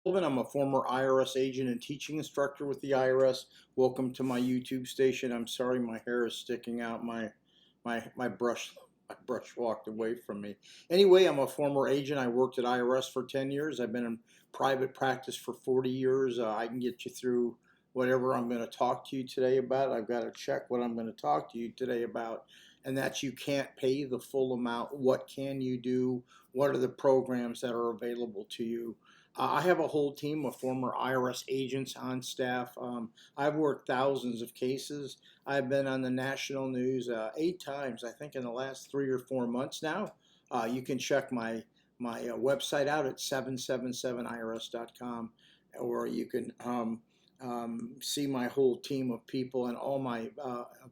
Sullivan. I'm a former IRS agent and teaching instructor with the IRS. Welcome to my YouTube station. I'm sorry my hair is sticking out. My brush walked away from me. Anyway, I'm a former agent. I worked at IRS for 10 years. I've been in private practice for 40 years. I can get you through whatever I'm going to talk to you today about. I've got to check what I'm going to talk to you today about, and that's you can't pay the full amount. What can you do? What are the programs that are available to you? I have a whole team of former IRS agents on staff. I've worked thousands of cases. I've been on the national news 8 times, I think, in the last 3 or 4 months now. You can check my website out at 777irs.com, or you can see my whole team of people and all my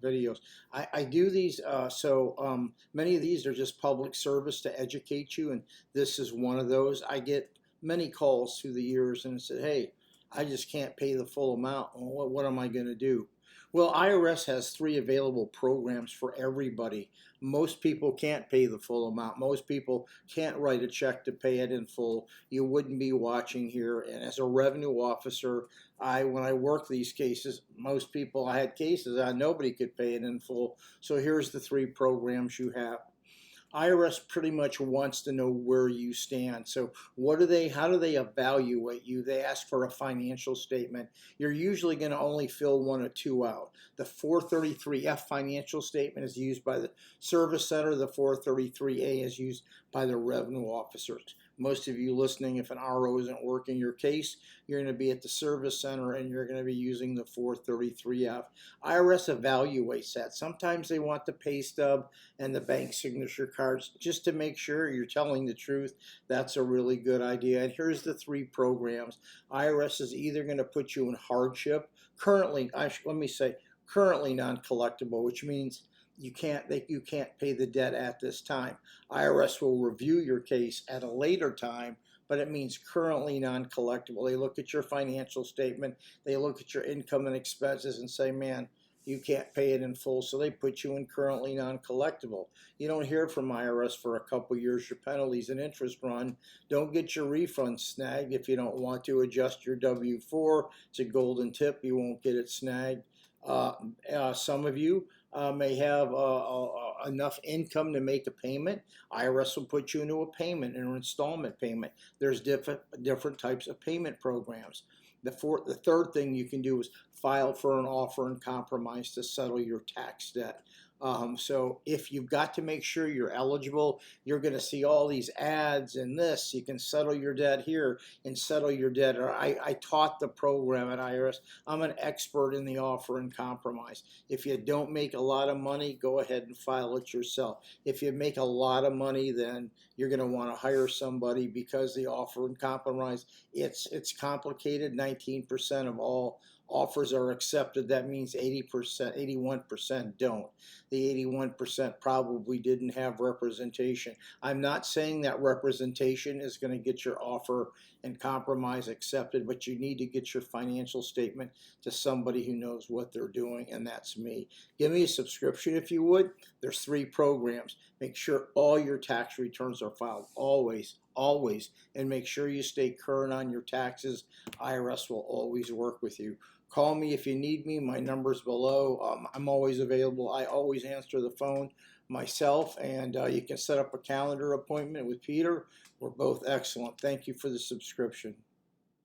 videos. I do these, so many of these are just public service to educate you, and this is one of those. I get many calls through the years and said, hey, I just can't pay the full amount. What am I going to do? Well, IRS has 3 available programs for everybody. Most people can't pay the full amount. Most people can't write a check to pay it in full. You wouldn't be watching here. And as a revenue officer, when I work these cases, most people, I had cases nobody could pay it in full. So here's the 3 programs you have. IRS pretty much wants to know where you stand. So how do they evaluate you? They ask for a financial statement. You're usually going to only fill 1 or 2 out. The 433F financial statement is used by the service center. The 433A is used by the revenue officers. Most of you listening, if an RO isn't working your case, you're going to be at the service center and you're going to be using the 433F. IRS evaluates that. Sometimes they want the pay stub and the bank signature cards just to make sure you're telling the truth. That's a really good idea. And here's the 3 programs. IRS is either going to put you in hardship, currently non-collectible, which means you can't pay the debt at this time. IRS will review your case at a later time, but it means currently non-collectible. They look at your financial statement, they look at your income and expenses and say, man, you can't pay it in full, so they put you in currently non-collectible. You don't hear from IRS for a couple years. Your penalties and interest run. Don't get your refund snagged if you don't want to adjust your W-4. It's a golden tip. You won't get it snagged. Some of you may have enough income to make a payment. IRS will put you into a payment, an installment payment. There's different types of payment programs. The third thing you can do is file for an offer and compromise to settle your tax debt. So if you've got to make sure you're eligible, you're going to see all these ads and this. You can settle your debt here and settle your debt. Or I taught the program at IRS. I'm an expert in the offer and compromise. If you don't make a lot of money, go ahead and file it yourself. If you make a lot of money, then you're going to want to hire somebody, because the offer and compromise, it's complicated. 19% of all offers are accepted. That means 80%, 81% don't. The 81% probably didn't have representation. I'm not saying that representation is going to get your offer and compromise accepted, but you need to get your financial statement to somebody who knows what they're doing, and that's me. Give me a subscription if you would. There's 3 programs. Make sure all your tax returns are filed, always, and make sure you stay current on your taxes. IRS will always work with you. Call me if you need me. My number's below. I'm always available. I always answer the phone myself, and you can set up a calendar appointment with Peter. We're both excellent. Thank you for the subscription.